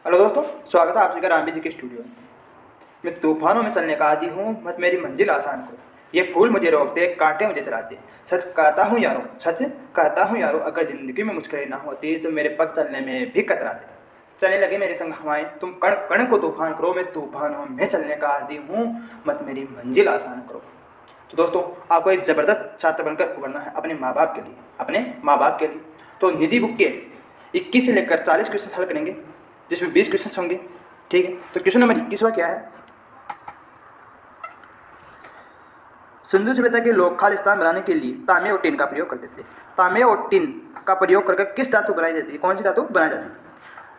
Hello दोस्तों, स्वागत है आप सभी का रामबी जी के स्टूडियो में। मैं तूफानों में चलने का आदी हूँ, मत मेरी मंजिल आसान करो। ये फूल मुझे रोकते, कांटे मुझे चलाते। सच कहता हूँ यारो, सच कहता हूँ यारो, अगर ज़िंदगी में मुश्किलें ना होती तो मेरे पग चलने में भी कतराते। चलने लगे मेरे संग हवाएं, तुम कण कण को तूफान करो। मैं तूफानों में चलने का आदी हूँ, मत मेरी मंजिल आसान करो। तो दोस्तों, आपको एक ज़बरदस्त छात्र बनकर उभरना है अपने माँ बाप के लिए, अपने माँ बाप के लिए। तो निधि बुक के 21 से लेकर 40 क्वेश्चन हल करेंगे, जिसमें 20 क्वेश्चन होंगे। ठीक है, तो क्वेश्चन नंबर 21वां क्या है? सिंधु सभ्यता के लोग खालिस्तान बनाने के लिए तांबे और टिन का प्रयोग करते थे। तांबे और टिन का प्रयोग करके किस धातु बनाई जाती है? कौन सी धातु बनाई जाती है?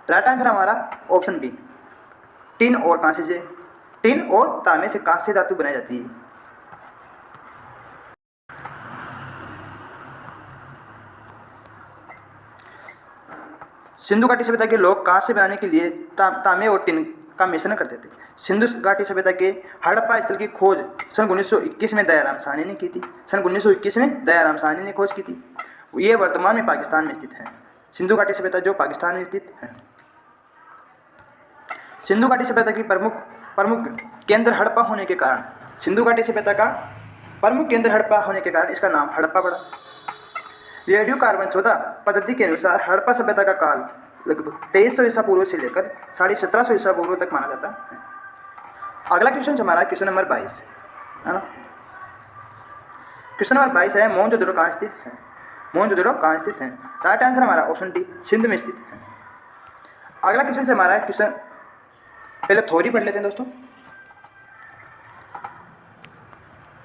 राइट आंसर हमारा ऑप्शन बी, टिन और कांसे से। टिन और तांबे से कांस्य धातु बनाई जाती है। सिंधु घाटी सभ्यता के लोग कांस्य बनाने के लिए तांबे और टिन का मिश्रण करते थे। सिंधु घाटी सभ्यता के हड़प्पा स्थल की खोज सन 1921 में दयाराम साहनी ने की थी। सन 1921 में दयाराम साहनी ने खोज की थी। ये वर्तमान में पाकिस्तान में स्थित है। सिंधु घाटी सभ्यता जो पाकिस्तान में स्थित है। सिंधु घाटी सभ्यता की प्रमुख केंद्र हड़प्पा होने के कारण, सिंधु घाटी सभ्यता का प्रमुख केंद्र हड़प्पा होने के कारण इसका नाम हड़प्पा पड़ा। रेडियो कार्बन 14 पद्धति के अनुसार हड़प्पा सभ्यता का काल लगभग 2300 ईसा पूर्व से लेकर 1750 ईसा पूर्व तक माना जाता है। अगला क्वेश्चन हमारा क्वेश्चन नंबर 22 है ना। क्वेश्चन नंबर 22 है, मोहनजोदड़ो कहाँ स्थित है? मोहनजोदड़ो कहाँ स्थित है? राइट आंसर हमारा ऑप्शन डी, सिंध में स्थित है। अगला क्वेश्चन हमारा क्वेश्चन, पहले थ्योरी पढ़ लेते हैं दोस्तों।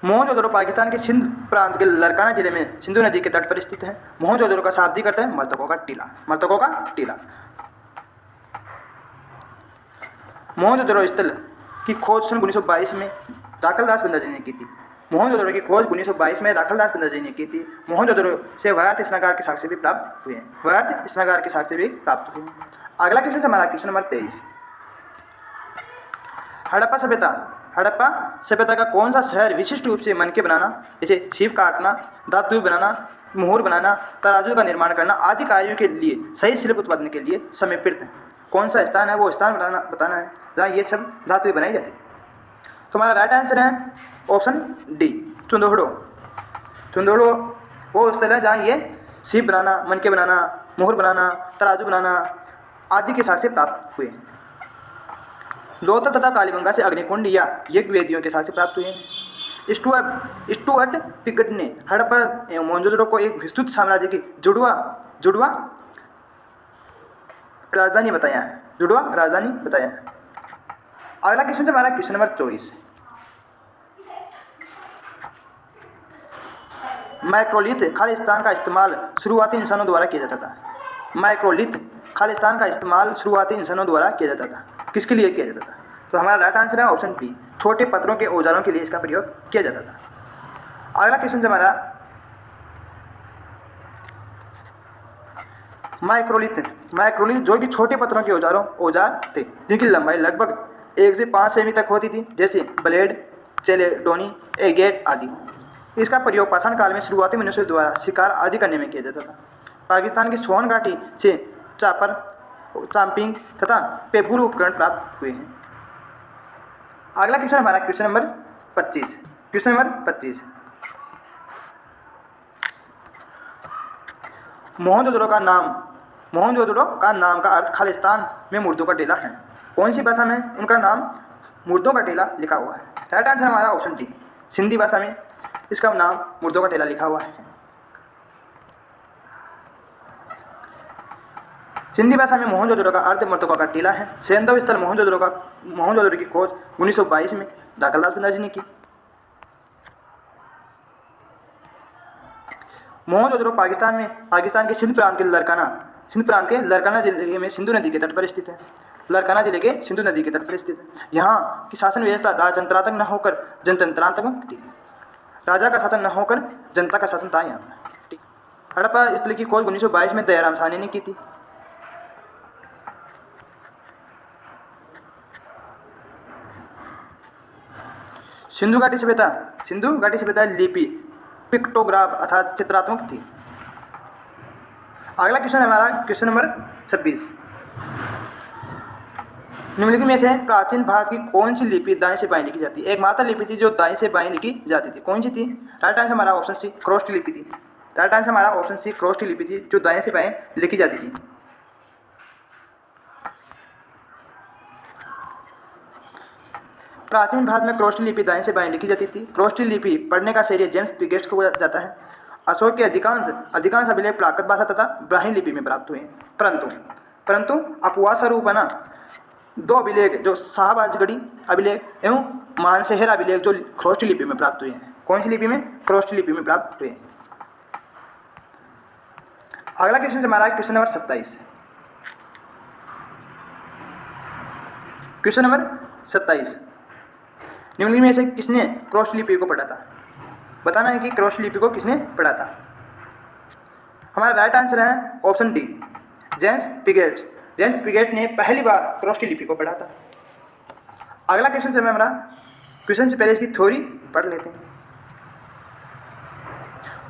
मोहनजोदड़ो पाकिस्तान के सिंध प्रांत के लरकाना जिले में सिंधु नदी के तट पर स्थित है। मोहनजोदड़ो का शाब्दिक अर्थ है मर्तकों का टीला। मर्तकों का टीला। मोहनजोदड़ो स्थल की खोज सन 1922 में राखलदास बिंदाजी ने की थी। मोहनजोदड़ो की खोज 1922 में राखलदास बिंदाजी ने की थी। मोहनजोदड़ो से व्यार्थ स्नागार के साक्ष्य भी प्राप्त हुए हैं। व्यार्थ स्नागार के साक्ष्य भी प्राप्त हुए हैं। अगला क्वेश्चन हमारा क्वेश्चन नंबर 23, हड़प्पा सभ्यता का कौन सा शहर विशिष्ट रूप से मनके बनाना, जैसे शिव काटना, धातु बनाना, मोहर बनाना, तराजू का निर्माण करना आदि कार्यों के लिए सही शिल्प उत्पादन के लिए समर्पित है? कौन सा स्थान है? वो स्थान बताना है जहाँ ये सब धातुएं बनाई जाती है। तो हमारा राइट आंसर है ऑप्शन डी, चुंदोड़ो। चुंदोड़ो वो स्थल है जहाँ ये शिव बनाना, मनके बनाना, मोहर बनाना, तराजू बनाना आदि के साथ से प्राप्त हुए। लोथल तथा कालीबंगा से अग्निकुंड या यज्ञ वेदियों के साथ से प्राप्त हुए हैं। स्टुअर्ट पिगट ने हड़प्पा एवं मोहनजोदड़ो को एक विस्तृत साम्राज्य की जुड़वा राजधानी बताया है। जुड़वा राजधानी बताया है। अगला क्वेश्चन हमारा क्वेश्चन नंबर 24, माइक्रोलिथ खालिस्तान का इस्तेमाल शुरुआती इंसानों द्वारा किया जाता था। माइक्रोलिथ खालिस्तान का इस्तेमाल शुरुआती इंसानों द्वारा किया जाता था। किसके लिए किया जाता था? तो हमारा राइट आंसर है ऑप्शन बी, छोटे पत्थरों के औजारों के लिए इसका प्रयोग किया जाता था। अगला क्वेश्चन हमारा माइक्रोलिथ जो कि छोटे पत्थरों के औजार थे, जिनकी लंबाई लगभग 1 से 5 सेमी तक होती थी, जैसे ब्लेड, चेलेडोनी, एगेट आदि। इसका प्रयोग पाषाण काल में शुरुआती मनुष्यों द्वारा शिकार आदि करने में किया जाता था। पाकिस्तान की सोन घाटी से चापर, चांपिंग तथा पेपुर उपकरण प्राप्त हुए हैं। अगला क्वेश्चन हमारा question number 25। Question number 25, Mohenjodaro का नाम का अर्थ खालिस्तान में मुर्दों का टीला है। कौन सी भाषा में उनका नाम मुर्दों का टीला लिखा हुआ है? राइट आंसर हमारा ऑप्शन डी, सिंधी भाषा में इसका नाम मुर्दों का टीला लिखा हुआ है। सिंधी भाषा में मोहनजोदड़ो का अर्थ मृतकों का टीला है। सैंधव स्थल मोहनजोदड़ो की खोज 1922 में राखलदास बिंदाजी ने की। मोहनजोदड़ो पाकिस्तान के सिंध प्रांत के लरकाना जिले में सिंधु नदी के तट पर स्थित है। लरकाना जिले के सिंधु नदी के तट पर स्थित है। यहाँ की शासन व्यवस्था राजतंत्रात्मक न होकर जनतंत्रात्मक थी। राजा का शासन न होकर जनता का शासन था यहाँ पर। हड़प्पा स्थल की खोज 1922 में दयाराम साहनी ने की थी। सिंधु घाटी सभ्यता लिपि पिक्टोग्राफ अर्थात चित्रात्मक थी। अगला क्वेश्चन हमारा क्वेश्चन नंबर 26, निम्नलिखित में से प्राचीन भारत की कौन सी लिपि दाएं से बाएं लिखी जाती है? एकमात्र लिपि थी जो दाएं से बाएं लिखी जाती थी, कौन सी थी? राइट आंसर हमारा ऑप्शन सी, ख्रोष्टी लिपि थी। राइट आंसर हमारा ऑप्शन सी, ख्रोष्टी लिपि थी जो दाएं से बाएं लिखी जाती थी। प्राचीन भारत में ख्रोष्टी लिपि दाएं से बाएं लिखी जाती थी। ख्रोष्टी लिपि पढ़ने का श्रेय जेम्स पिगेस्ट को जाता है। अशोक के अधिकांश अभिलेख प्राकृत भाषा तथा ब्राह्मी लिपि में प्राप्त हुए हैं, परंतु अपवाद स्वरूप है ना, दो अभिलेख जो शाहबाजगढ़ी अभिलेख एवं मानसेहरा अभिलेख जो ख्रोष्टी लिपि में प्राप्त हुए हैं। कौन सी लिपि में? ख्रोष्टी लिपि में प्राप्त हुए हैं। अगला क्वेश्चन हमारा है क्वेश्चन नंबर 27। क्वेश्चन नंबर 27, निम्नलिखित में से किसने ख्रोष्टी लिपि को पढ़ा था? बताना है कि ख्रोष्टी लिपि को किसने पढ़ा था। हमारा राइट आंसर है option D, James Piaget. James Piaget ने पहली बार ख्रोष्टी लिपि को पढ़ा था। अगला क्वेश्चन से हमारा, क्वेश्चन से पहले इसकी थ्योरी पढ़ लेते हैं।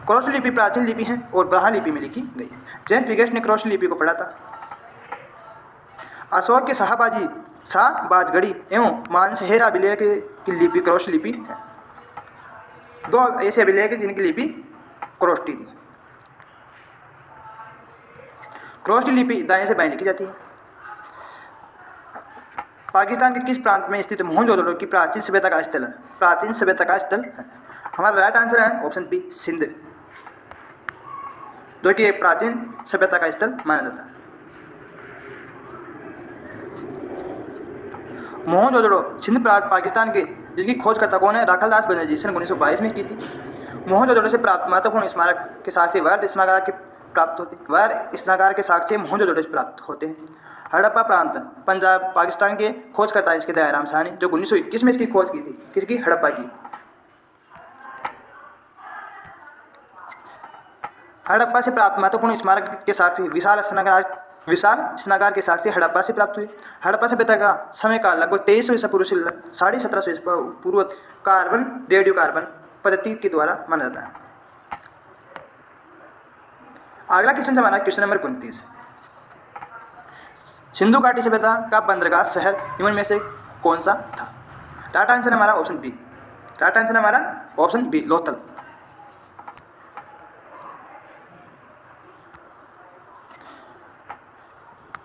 ख्रोष्टी लिपि प्राचीन लिपि है और ब्राह्मी लिपि में लिखी गई है। जेम्स पिगेट ने ख्रोष्टी लिपि को पढ़ा था। अशोक के शाहबाजगढ़ी एवं मानसेहरा अभिलेख की लिपि ख्रोष्टी लिपि है। दो ऐसे अभिलेख हैं जिनकी लिपि ख्रोष्टी थी। ख्रोष्टी लिपि दाएं से बाएं लिखी जाती है। पाकिस्तान के किस प्रांत में स्थित मोहनजोदड़ो की प्राचीन सभ्यता का स्थल है? प्राचीन सभ्यता का स्थल है। हमारा राइट आंसर है ऑप्शन बी, सिंध, जो कि प्राचीन सभ्यता का स्थल माना जाता है। मोहनजोदड़ो सिंध प्रांत पाकिस्तान के, जिसकी खोजकर्ता कौन है? राखालदास बनर्जी, सन 1922 में की थी। मोहनजोदड़ो से प्राप्त महत्वपूर्ण स्मारक के साक्ष्य वर्ध स्नागार के प्राप्त होते हैं। वर्ध स्नागार के साक्ष्य मोहनजोदड़ो से प्राप्त होते हैं। हड़प्पा प्रांत पंजाब पाकिस्तान के खोजकर्ता इसके दयाराम साहनी, जो 1921 में इसकी खोज की थी। किसकी? हड़प्पा की। हड़प्पा से प्राप्त महत्वपूर्ण स्मारक के साक्ष्य विशाल स्नागार के साक्ष्य हड़प्पा से प्राप्त हुए। हड़प्पा सभ्यता का समय काल लगभग 2300 ईसा पूर्व से 1750 ईसा पूर्व कार्बन रेडियो कार्बन पद्धति के द्वारा माना जाता है। अगला क्वेश्चन हमारा क्वेश्चन नंबर 29। सिंधु घाटी सभ्यता का बंदरगाह शहर निम्न में से कौन सा था? राइट आंसर हमारा ऑप्शन बी। राइट आंसर हमारा ऑप्शन बी, लोथल।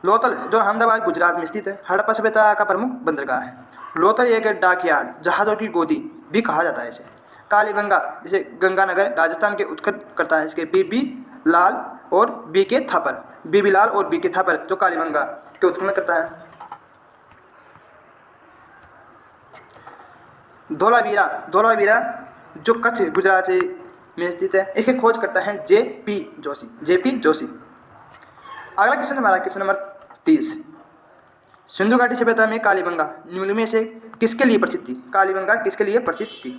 लोथल जो अहमदाबाद गुजरात में स्थित है, हड़प्पा सभ्यता का प्रमुख बंदरगाह है। लोथल एक डाकयार्ड, जहाज़ों की गोदी भी कहा जाता है इसे। कालीबंगा जिसे गंगानगर राजस्थान के उत्खनन करता है, इसके बीबी लाल और बी के थापर जो कालीबंगा के उत्खनन करता है। धोलावीरा जो कच्छ गुजरात में स्थित है, इसके खोज करता है जे.पी. जोशी। अगला क्वेश्चन हमारा क्वेश्चन नंबर 30। सिंधु घाटी सभ्यता में कालीबंगा निम्न में से किसके लिए प्रसिद्ध थी? कालीबंगा किसके लिए प्रसिद्ध थी?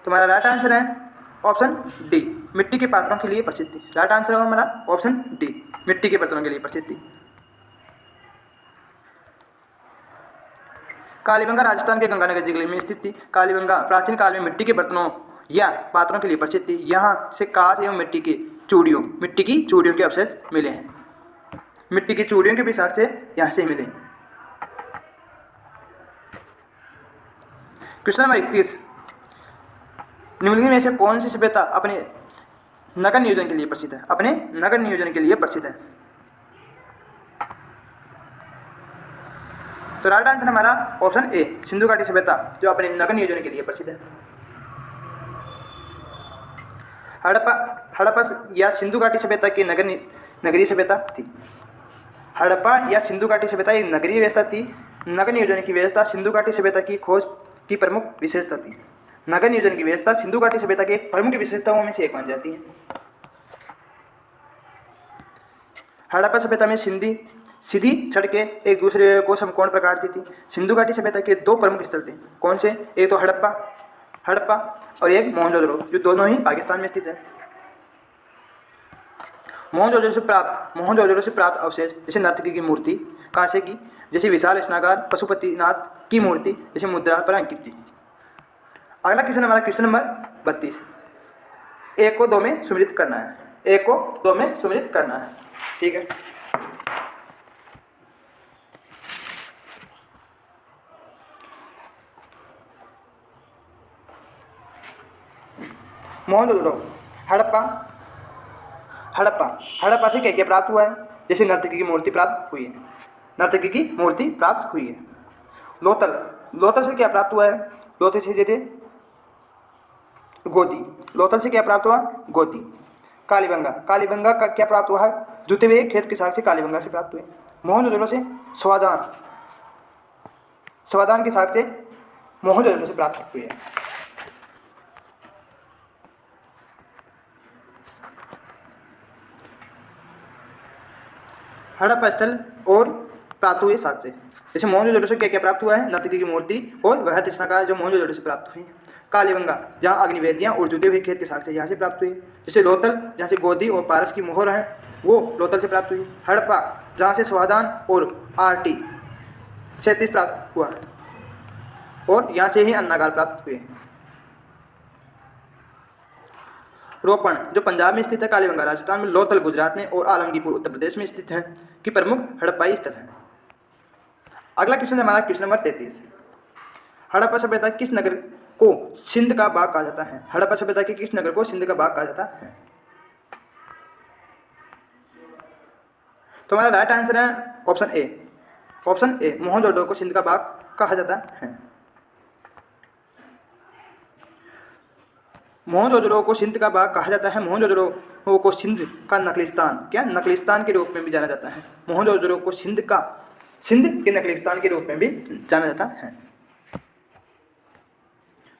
तुम्हारा राइट आंसर है ऑप्शन डी, मिट्टी के पात्रों के लिए प्रसिद्ध थी। राइट आंसर है हमारा ऑप्शन डी, मिट्टी के बर्तनों के लिए प्रसिद्ध थी। कालीबंगा राजस्थान के गंगानगर जिले में स्थित थी। कालीबंगा प्राचीन काल में मिट्टी के बर्तनों या पात्रों के लिए प्रसिद्ध थी। यहाँ से कांच एवं मिट्टी की चूड़ियों के अवशेष मिले हैं। मिट्टी की चूड़ियों के भी साक्ष्य यहाँ से मिले हैं। Question number 31। निम्नलिखित में से कौन सी सभ्यता अपने नगर नियोजन के लिए प्रसिद्ध है? अपने नगर नियोजन के लिए प्रसिद्ध है। तो राइट आंसर हमारा ऑप्शन ए, सिंधु घाटी सभ्यता जो अपने नगर नियोजन के लिए प्रसिद्ध है। हड़प्पा या सिंधु घाटी सभ्यता की नगरीय सभ्यता थी। हड़प्पा या सिंधु घाटी सभ्यता एक नगरीय व्यवस्था थी। नगर नियोजन की व्यवस्था सिंधु घाटी सभ्यता की खोज की प्रमुख विशेषता थी। नगर नियोजन की व्यवस्था सिंधु घाटी सभ्यता के प्रमुख विशेषताओं में से एक मानी जाती है। हड़प्पा सभ्यता में सीधी सड़कें एक दूसरे को समकोण प्रकार की थी। सिंधु घाटी सभ्यता के दो प्रमुख स्थल थे। कौन से? एक तो हड़प्पा और एक मोहनजोदड़ो, जो दोनों ही पाकिस्तान में स्थित है। मोहनजोदड़ो से प्राप्त अवशेष जैसे नर्तकी की मूर्ति, कांसे की जैसे विशाल स्नागार, पशुपतिनाथ की मूर्ति जैसे मुद्रा पर अंकित थी। अगला क्वेश्चन हमारा क्वेश्चन नंबर 32। 1 को 2 में सुमिलित करना है। 1 को 2 में सुमिलित करना है। ठीक है। मोहनजोदड़ो, हड़प्पा। हड़प्पा हड़प्पा से क्या क्या प्राप्त हुआ है? जैसे नर्तकी की मूर्ति प्राप्त हुई है, नर्तकी की मूर्ति प्राप्त हुई है। लोथल, लोथल से क्या प्राप्त हुआ है? लोथल से जैसे गोदी, लोथल से क्या प्राप्त हुआ? गोदी। कालीबंगा, कालीबंगा का क्या प्राप्त हुआ है? जुते हुए खेत के साथ से कालीबंगा से प्राप्त हुए। मोहनजोदड़ो से स्वादान, स्वादान के साथ से मोहनजोदड़ो से प्राप्त हुए हैं। हड़प्पा स्थल और प्राप्त हुए साक्ष्य, जैसे मोहनजोदड़ो से क्या क्या प्राप्त हुआ है? नर्तकी की मूर्ति और वह तृष्णाकार जो मोहनजोदड़ो से प्राप्त हुई है। कालीबंगा जहाँ अग्निवेदियाँ और जुटे हुए खेत के साक्ष्य यहाँ से प्राप्त हुए। जैसे लोथल जहाँ से गोदी और पारस की मोहर है वो लोथल से प्राप्त हुई। हड़प्पा जहाँ से स्वादान और आरटी 37 प्राप्त हुआ है और यहाँ से ही अन्नागार प्राप्त हुए। रोपण जो पंजाब में स्थित है, कालीबंगा राजस्थान में, लोथल गुजरात में और आलमगीरपुर उत्तर प्रदेश में स्थित है कि प्रमुख हड़प्पाई स्थल है। अगला क्वेश्चन है हमारा क्वेश्चन नंबर 33। हड़प्पा सभ्यता किस नगर को सिंध का बाग कहा जाता है? हड़प्पा सभ्यता के किस नगर को सिंध का बाग कहा जाता है? तो हमारा राइट आंसर है option A. Option A, Mohenjodaro को सिंध का बाग कहा जाता है। मोहनजोदड़ो को सिंध का बाग कहा जाता है। मोहनजोदड़ो को सिंध का नकलिस्तान, क्या नकलिस्तान के रूप में भी जाना जाता है। मोहनजोदड़ो को सिंध के नकलिस्तान के रूप में भी जाना जाता है।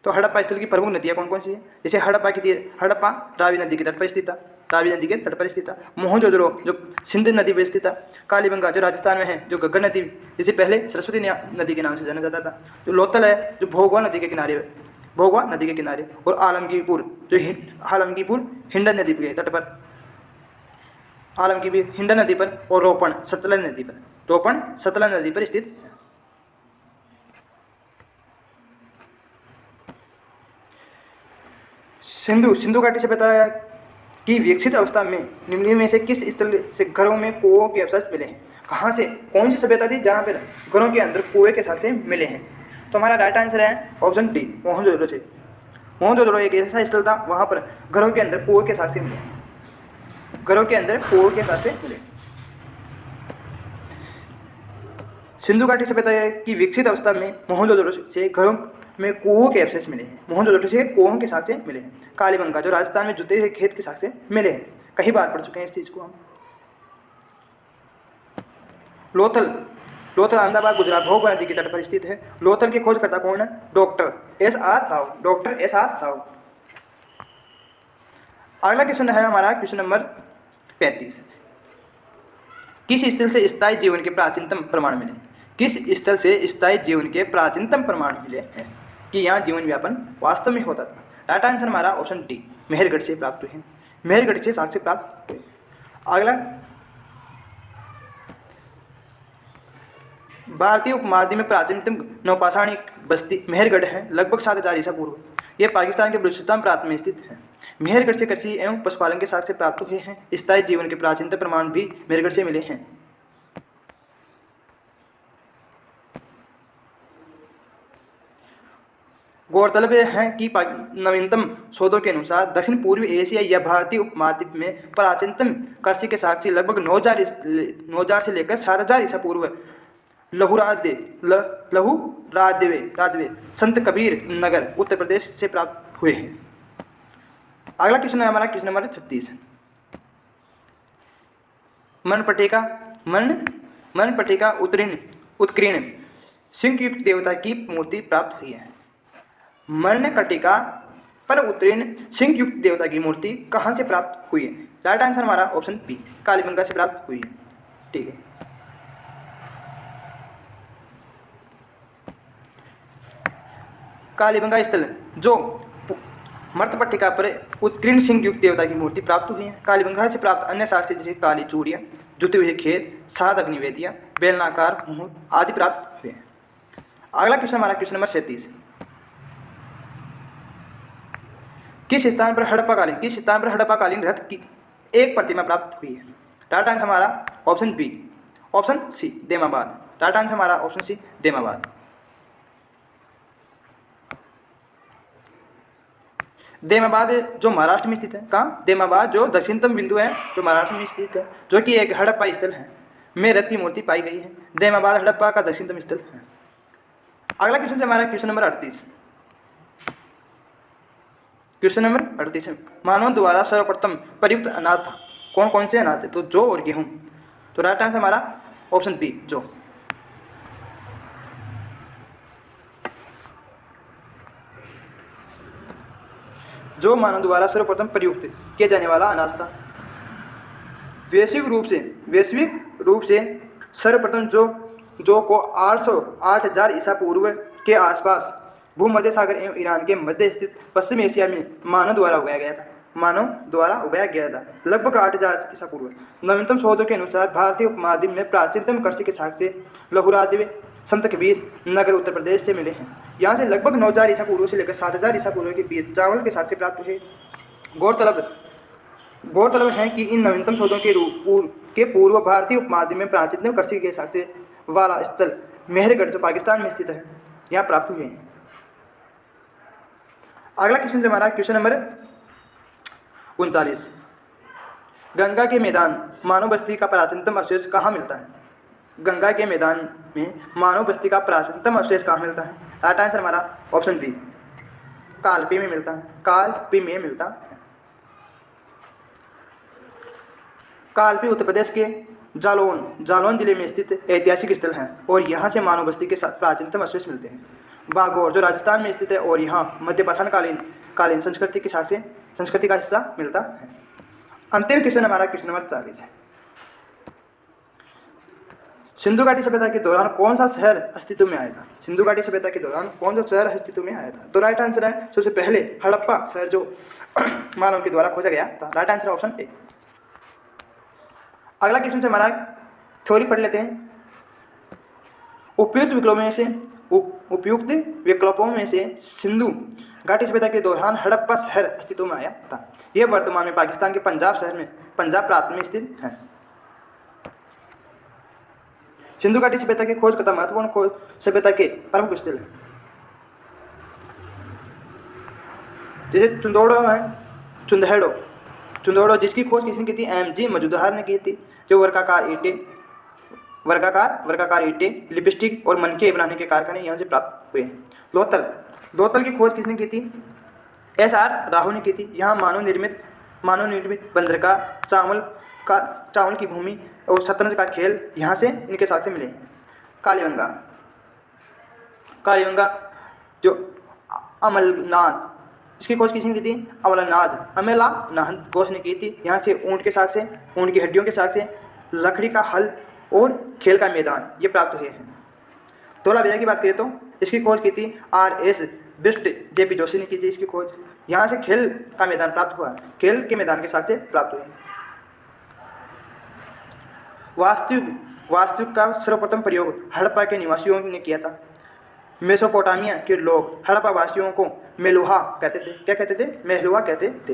तो हड़प्पा स्थल की प्रमुख नदियाँ कौन कौन सी है? जैसे हड़प्पा रावी नदी के तट पर स्थित था, रावी नदी के तट पर स्थित था। मोहनजोदड़ो जो सिंध नदी पर स्थित था। कालीबंगा जो राजस्थान में है, जो घग्गर नदी जिसे पहले सरस्वती नदी के नाम से जाना जाता था। जो लोथल है जो भोगवा नदी के किनारे, भोगवा नदी के किनारे। और आलमगीरपुर जो आलमगीरपुर हिंडन नदी के तट पर, आलमगीर हिंडन नदी पर। और रोपण सतलज नदी पर, रोपण सतलज नदी पर स्थित है। सिंधु घाटी सभ्यता की विकसित अवस्था में निम्नलिखित में से किस स्थल से घरों में कुओं के अवशेष मिले हैं? कहाँ से, कौन सी सभ्यता थी जहाँ पर घरों के अंदर कुएं के साक्ष्य मिले हैं? तो हमारा राइट आंसर है ऑप्शन डी, मोहनजोदड़ो से। मोहनजोदड़ो एक ऐसा स्थल था वहाँ पर घरों के अंदर कुओं के साक्ष्य मिले हैं, घरों के अंदर कुओं के साक्ष्य मिले। सिंधु घाटी सभ्यता की विकसित अवस्था में मोहनजोदड़ो से घरों में कुओं के अवशेष मिले हैं। मोहनजोदड़ो से कुओं के साक्ष्य मिले हैं। कालीबंगा जो राजस्थान में जुते हुए खेत के साक्ष्य मिले हैं। कई बार पढ़ चुके हैं इस चीज़ को हम। लोथल अहमदाबाद गुजरात भोगवा नदी के तट पर स्थित है। लोथल के खोजकर्ता कौन है? Doctor S R Rao, doctor S R Rao. अगला क्वेश्चन है हमारा क्वेश्चन नंबर 35। किस स्थल से स्थायी जीवन के प्राचीनतम प्रमाण मिले? किस स्थल से स्थायी जीवन के प्राचीनतम प्रमाण मिले हैं कि यहाँ जीवन व्यापन वास्तव में होता था? राइट आंसर हमारा ऑप्शन डी, मेहरगढ़ से प्राप्त हुए हैं। मेहरगढ़ से साक्ष्य प्राप्त हुए। अगला, भारतीय उपमहाद्वीप में प्राचीनतम नवपाषाणी बस्ती मेहरगढ़ है, लगभग 7000 ईसा पूर्व। यह पाकिस्तान के बलूचिस्तान प्रांत में स्थित है। मेहरगढ़ से कृषि एवं पशुपालन के साक्ष्य प्राप्त हुए हैं। स्थायी जीवन के प्राचीनतम प्रमाण भी मेहरगढ़ से मिले हैं। गौरतलब है कि नवीनतम शोधों के अनुसार दक्षिण पूर्वी एशिया या भारतीय उपमहाद्वीप में प्राचीनतम कृषि के साक्ष्य लगभग 9000 से लेकर 7000 ईसा पूर्व लहुरादवे संत कबीर नगर उत्तर प्रदेश से प्राप्त हुए हैं। अगला क्वेश्चन है हमारा क्वेश्चन नंबर 36। मन पट्टिका उत्कीर्ण सिंह युक्त देवता की मूर्ति प्राप्त हुई है। मर्णकटिका पर उत्तीर्ण सिंह युक्त देवता की मूर्ति कहाँ से प्राप्त हुई है? राइट आंसर हमारा ऑप्शन बी, कालीबंगा से प्राप्त हुई है। ठीक है। कालीबंगा स्थल जो मर्तपट्टिका पर उत्कीर्ण सिंह युक्त देवता की मूर्ति प्राप्त हुई है। कालीबंगा से प्राप्त अन्य साक्ष्य जैसे काली चूड़ियाँ, जुते हुए खेत, 7 अग्निवेदियाँ, बेलनाकार मुहूर्त आदि प्राप्त हुए हैं। अगला क्वेश्चन हमारा क्वेश्चन नंबर 37। किस स्थान पर हड़प्पाकालीन रथ की एक प्रतिमा प्राप्त हुई है? राइट आंसर हमारा option B, option C Daimabad. Right answer हमारा ऑप्शन सी देमाबाद। देमाबाद जो महाराष्ट्र में स्थित है, कहाँ? देमाबाद जो दक्षिणतम बिंदु है जो महाराष्ट्र में स्थित है, जो कि एक हड़प्पा स्थल है, में रथ की मूर्ति पाई गई है। देमाबाद हड़प्पा का दक्षिणतम स्थल है। अगला क्वेश्चन हमारा क्वेश्चन नंबर 38। क्वेश्चन नंबर 38 है, मानव द्वारा सर्वप्रथम प्रयुक्त अनाज था। कौन कौन से अनाज थे? तो जौ और गेहूं। तो राइट आंसर हमारा ऑप्शन बी, जौ। जो मानव द्वारा सर्वप्रथम प्रयुक्त किया जाने वाला अनाज था। वैश्विक रूप से सर्वप्रथम जो को 8000 ईसा पूर्व के आसपास भूमध्य सागर एवं ईरान के मध्य स्थित पश्चिम एशिया में मानव द्वारा उगाया गया था लगभग 8000 ईसा पूर्व। नवीनतम शोधों के अनुसार भारतीय उपमहाद्वीप में प्राचीनतम कृषि के साक्ष्य लहुरादिव संत कबीर नगर उत्तर प्रदेश से मिले हैं। यहाँ से लगभग 9000 ईसा पूर्व से लेकर 7000 ईसा पूर्व के बीच चावल के साक्ष्य प्राप्त हुए। गौरतलब है कि इन नवीनतम शोधों के पूर्व भारतीय उपमहाद्वीप में प्राचीनतम कृषि के साक्ष्य वाला स्थल मेहरगढ़ जो पाकिस्तान में स्थित है, यहाँ प्राप्त हुए हैं। अगला क्वेश्चन हमारा क्वेश्चन नंबर 39। गंगा के मैदान मानव बस्ती का प्राचीनतम अवशेष कहाँ मिलता है? गंगा के मैदान में मानव बस्ती का प्राचीनतम अवशेष कहाँ मिलता है? राइट आंसर हमारा ऑप्शन बी, कालपी में मिलता है। कालपी में मिलता है। कालपी उत्तर प्रदेश के जालौन जिले में स्थित ऐतिहासिक स्थल है और यहाँ से मानव बस्ती के साथ प्राचीनतम अवशेष मिलते हैं। बागौर जो राजस्थान में स्थित है और यहाँ मध्यपाषाण कालीन संस्कृति का हिस्सा मिलता है। अंतिम क्वेश्चन हमारा क्वेश्चन नंबर 40 है। सिंधु घाटी सभ्यता के दौरान कौन सा शहर अस्तित्व में आया था? सिंधु घाटी सभ्यता के दौरान कौन सा शहर अस्तित्व में आया था? तो राइट आंसर है सबसे पहले हड़प्पा शहर जो मानव के द्वारा खोजा गया था। Right answer option A. अगला क्वेश्चन हमारा थ्योरी पढ़ लेते हैं। उपयुक्त विकल्पों में से सिंधु घाटी सभ्यता के दौरान हड़प्पा शहर अस्तित्व में आया था। यह वर्तमान में पाकिस्तान के पंजाब प्रांत में स्थित है। सिंधु घाटी सभ्यता की खोज करता महत्वपूर्ण खोज सभ्यता के प्रमुख स्थल है, जैसे चुंदोड़ो जिसकी खोज किसने की थी? एम.जी. मजूमदार ने की थी, जो वर्गाकार ईंटें, लिपस्टिक और मनके बनाने के कारखाने यहाँ से प्राप्त हुए हैं। लोथल की खोज किसने की थी? एस.आर. राहु ने की थी। यहाँ मानव निर्मित बंदरगाह, चावल की भूमि और शतरंज का खेल यहाँ से इनके साथ से मिले हैं। कालीबंगा जो अमलनाथ, इसकी खोज किसने की थी? अमलानाथ घोष ने की थी। यहाँ से ऊँट की हड्डियों के साथ से लकड़ी का हल और खेल का मैदान ये प्राप्त हुए हैं। धौला की बात करें तो इसकी खोज की थी R.S. बिस्ट, J.P. जोशी ने की थी इसकी खोज। यहाँ से खेल का मैदान प्राप्त हुआ है, खेल के मैदान के साथ से प्राप्त हुए। वास्तुक का सर्वप्रथम प्रयोग हड़प्पा के निवासियों ने किया था। मेसोपोटामिया के लोग हड़प्पा वासियों को मेलुहा कहते थे। क्या कहते थे? मेलुहा कहते थे।